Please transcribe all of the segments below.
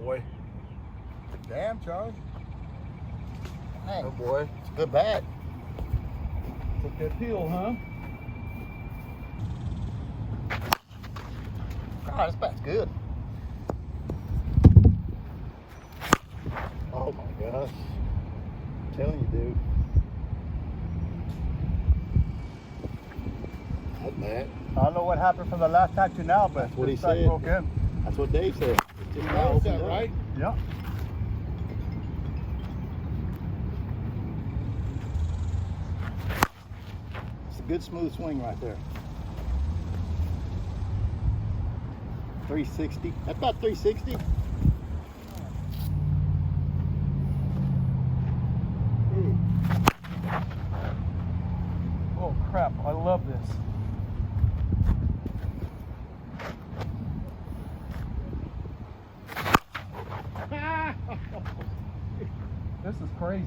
boy. Damn, Charlie. Hey, Oh boy. it's a good bat. Took that peel, huh? God, this bat's good. Oh my gosh. I'm telling you, dude. That bat. I don't know what happened from the last time to now, but That's what he this side said. broke in. That's what Dave said. You noticed that, right? Yeah. It's a good smooth swing right there. 360. That's about 360. Oh crap, I love this. This is crazy.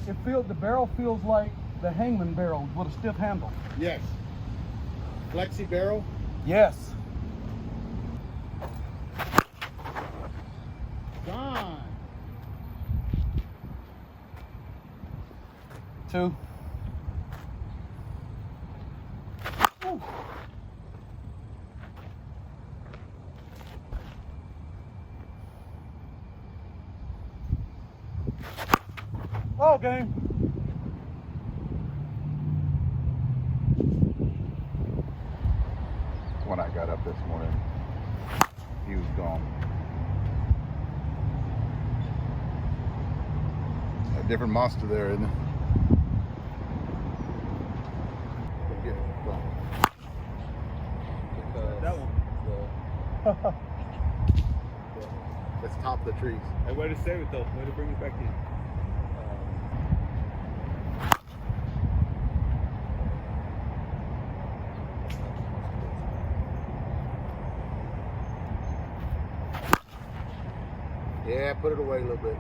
The barrel feels like the Hangman barrel with a stiff handle. Yes. Flexi barrel. Yes. Gone. 2. Ooh. Ball game. When I got up this morning, he was gone. A different monster there, isn't it? That one. Let's top the trees. Hey, way to save it though. Way to bring it back in. Yeah, put it away a little bit.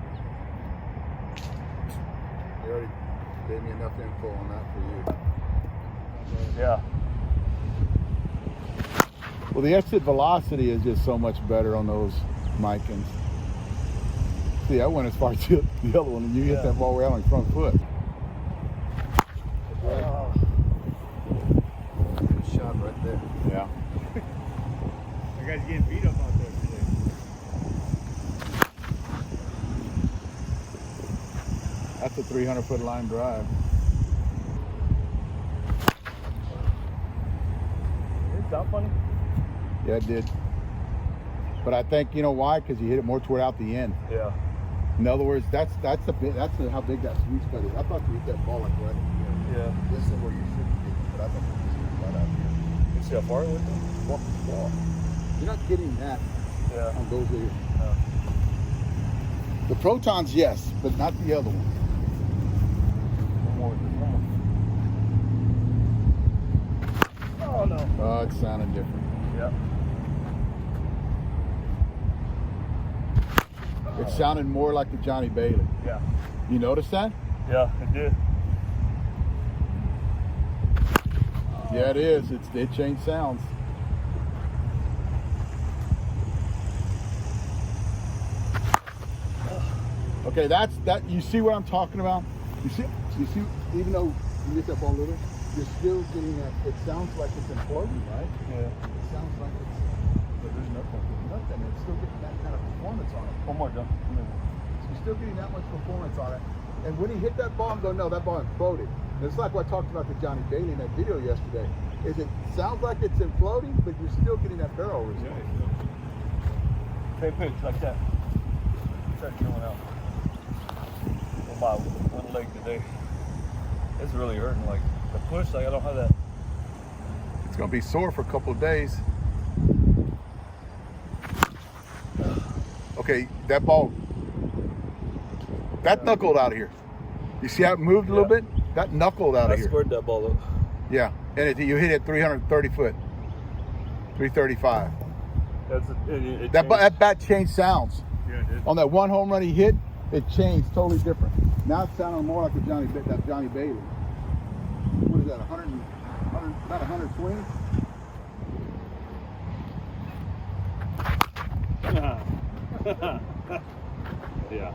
You already gave me enough info on that for you. Yeah. Well, the exit velocity is just so much better on those Mikens. See, I went as far as the other one, and you hit that ball way out on your front foot. Good shot right there. Yeah. That guy's getting beat up out there today. That's a 300-foot line drive. Did it sound funny? Yeah, it did. But I think, you know why? Because you hit it more toward out the end. Yeah. In other words, that's how big that sweet spot is. I thought you hit that ball like right here. Yeah. This is where you should be, but I thought you should be right out here. You see how far it went though? Ball. You're not getting that on those here. No. The protons, yes, but not the other one. One more. Oh no. Oh, it's sounding different. Yeah. It sounded more like the Johnny Bailey. Yeah. You notice that? Yeah, it did. Yeah, it is. It changed sounds. Okay, that's that. You see what I'm talking about? You see, even though you missed that ball a little, you're still getting that. It sounds like it's imploding, right? Yeah. It sounds like it's. But there's nothing. It's still getting that kind of performance on it. One more, John. So you're still getting that much performance on it. And when he hit that ball, I'm going, no, that ball imploded. And it's like what I talked about the Johnny Bailey in that video yesterday. Is it sounds like it's imploding, but you're still getting that barrel result. Take pitch like that. Start going out. On my one leg today. It's really hurting. Like the push, like I don't have that. It's going to be sore for a couple of days. Okay, that ball, that knuckled out of here. You see how it moved a little bit? That knuckled out of here. I squared that ball up. Yeah, and you hit it 330 foot, 335. That bat changed sounds. Yeah, it did. On that one home run he hit, it changed totally different. Now it's sounding more like that Johnny Bailey. What is that, 100, about 100 swings? Yeah. Yeah.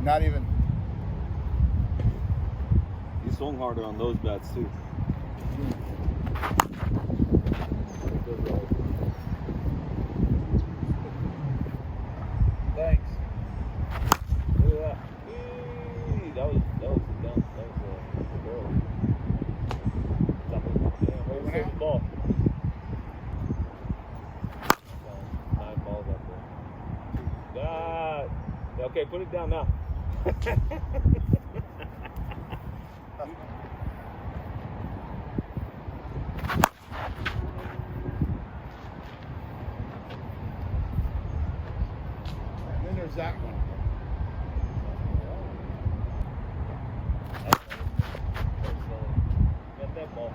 Not even. He swung harder on those bats too. Thanks. Look at that. Eee, that was a dump. That was a barrel. Yeah, way to save the ball. 9 balls out there. God. Okay, put it down now. And then there's that one. Got that ball.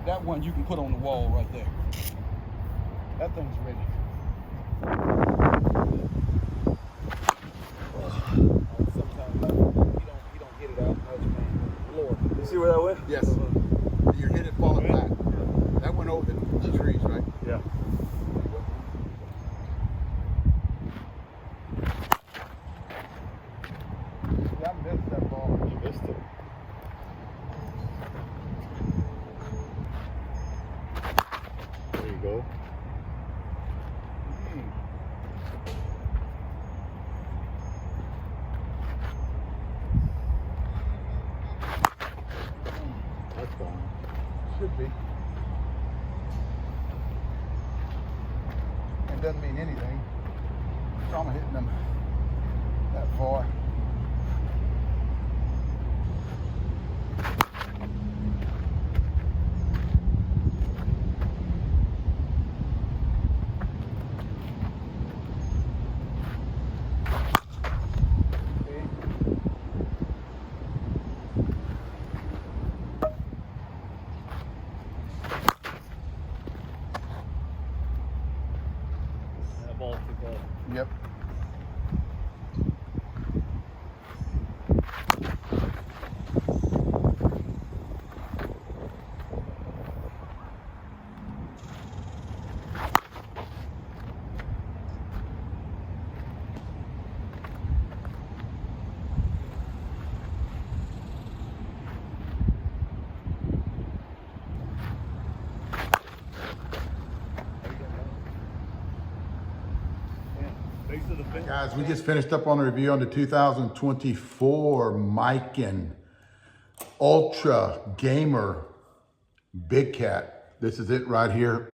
That one you can put on the wall right there. That thing's ready. Sometimes you don't get it out much, man. Lord. You see where that went? Yes. You hit it falling back. That went over the trees, right? Yeah. Yeah, I missed that ball. You missed it. There you go. That's fine. Should be. It doesn't mean anything. So I'm hitting them that far. That ball took off. Yep. Base of the fence. Guys, we just finished up on a review on the 2024 Miken Ultra Gamer Bigcat. This is it right here.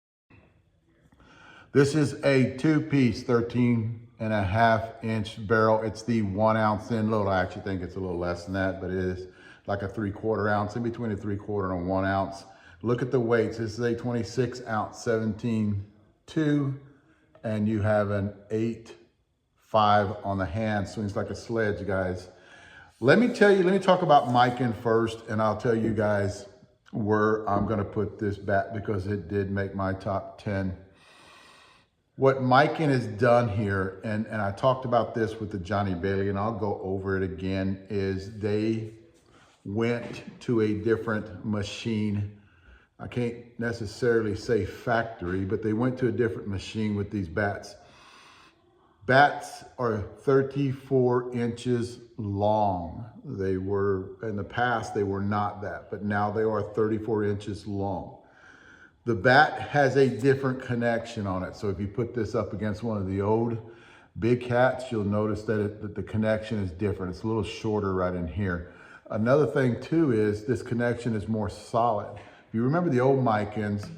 This is a 2-piece 13.5-inch barrel. It's the 1 ounce in load. I actually think it's a little less than that, but it is like a 3/4 ounce, in between a 3/4 and a 1 ounce. Look at the weights. This is a 26 ounce 17.2, and you have an 8.5 on the hand. Swings like a sledge, guys. Let me talk about Miken first, and I'll tell you guys where I'm gonna put this bat because it did make my top 10. What Miken has done here, and I talked about this with the Johnny Bailey, and I'll go over it again, is they went to a different machine. I can't necessarily say factory, but they went to a different machine with these bats. Bats are 34 inches long. They were, in the past, they were not that, but now they are 34 inches long. The bat has a different connection on it. So if you put this up against one of the old Bigcats, you'll notice that the connection is different. It's a little shorter right in here. Another thing too is this connection is more solid. If you remember the old Mikens,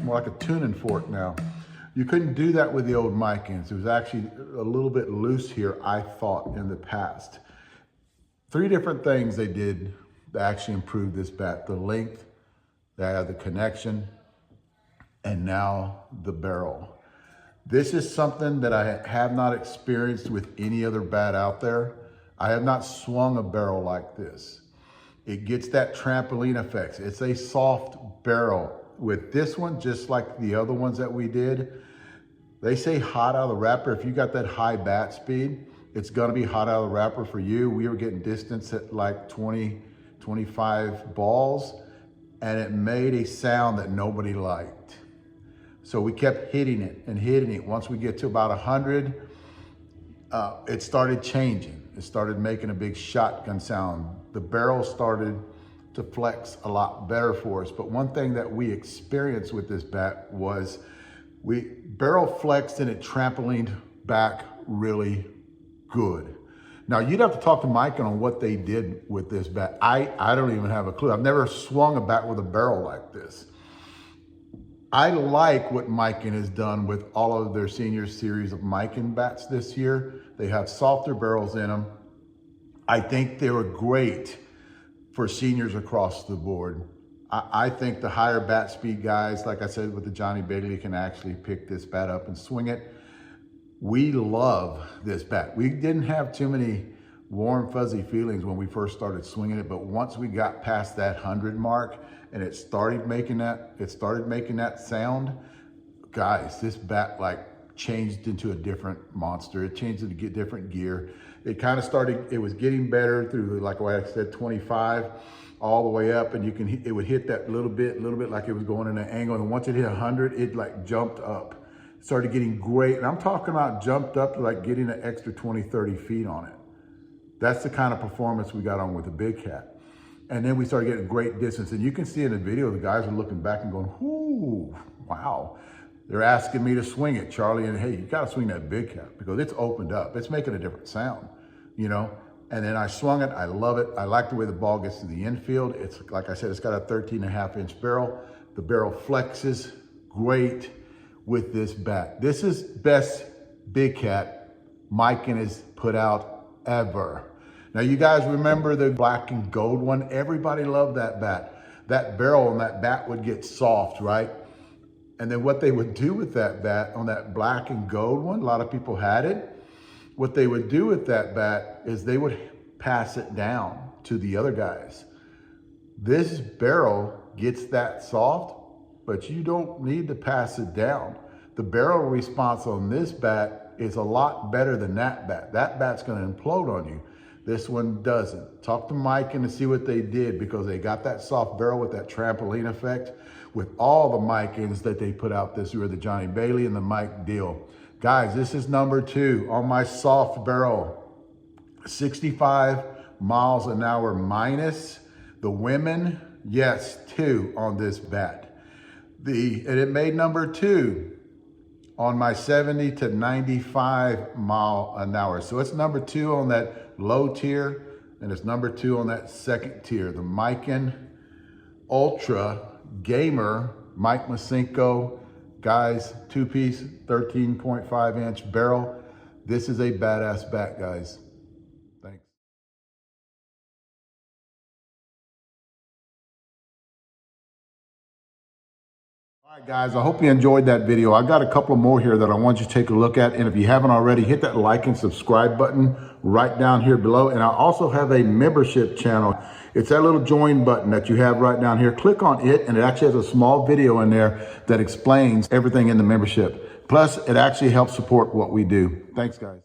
more like a tuning fork now. You couldn't do that with the old Mikens. It was actually a little bit loose here, I thought, in the past. 3 different things they did that actually improved this bat. The length, the connection, and now the barrel. This is something that I have not experienced with any other bat out there. I have not swung a barrel like this. It gets that trampoline effect. It's a soft barrel. With this one, just like the other ones that we did, they say hot out of the wrapper. If you got that high bat speed, it's gonna be hot out of the wrapper for you. We were getting distance at like 20, 25 balls. and it made a sound that nobody liked. So we kept hitting it and hitting it. Once we get to about 100, it started changing. It started making a big shotgun sound. The barrel started to flex a lot better for us. But one thing that we experienced with this bat was barrel flexed and it trampolined back really good. Now you'd have to talk to Miken on what they did with this bat. I don't even have a clue. I've never swung a bat with a barrel like this. I like what Miken has done with all of their senior series of Miken bats this year. They have softer barrels in them. I think they were great for seniors across the board. I think the higher bat speed guys, like I said with the Johnny Bailey, can actually pick this bat up and swing it. We love this bat. We didn't have too many warm, fuzzy feelings when we first started swinging it, but once we got past that 100 mark and it started making that sound, guys, this bat like changed into a different monster. It changed into different gear. It kind of started, it was getting better through, like what I said, 25 all the way up, and it would hit that little bit like it was going in an angle. And once it hit 100, it like jumped up. Started getting great. And I'm talking about jumped up to like getting an extra 20, 30 feet on it. That's the kind of performance we got on with the Bigcat. And then we started getting great distance. And you can see in the video, the guys are looking back and going, ooh, wow. They're asking me to swing it, Charlie, and hey, you gotta swing that Bigcat because it's opened up. It's making a different sound, you know? And then I swung it, I love it. I like the way the ball gets to the infield. It's, like I said, it's got a 13.5-inch barrel. The barrel flexes great with this bat. This is best Bigcat Miken has put out ever. Now you guys remember the black and gold one? Everybody loved that bat. That barrel on that bat would get soft, right? And then what they would do with that bat on that black and gold one, a lot of people had it. What they would do with that bat is they would pass it down to the other guys. This barrel gets that soft, but you don't need to pass it down. The barrel response on this bat is a lot better than that bat. That bat's gonna implode on you. This one doesn't. Talk to Miken and see what they did because they got that soft barrel with that trampoline effect with all the Mikens that they put out this year, the Johnny Bailey and the Mike Deal. Guys, this is number 2 on my soft barrel. 65 miles an hour minus. The women, yes, 2 on this bat. And it made number 2 on my 70 to 95 mile an hour. So it's number 2 on that low tier, and it's number 2 on that second tier. The Miken Ultra Gamer Mike Masenko, guys, 2-piece, 13.5-inch barrel. This is a badass bat, guys. Thanks. All right, guys, I hope you enjoyed that video. I got a couple more here that I want you to take a look at. And if you haven't already, hit that like and subscribe button right down here below. And I also have a membership channel. It's that little join button that you have right down here. Click on it, and it actually has a small video in there that explains everything in the membership. Plus, it actually helps support what we do. Thanks, guys.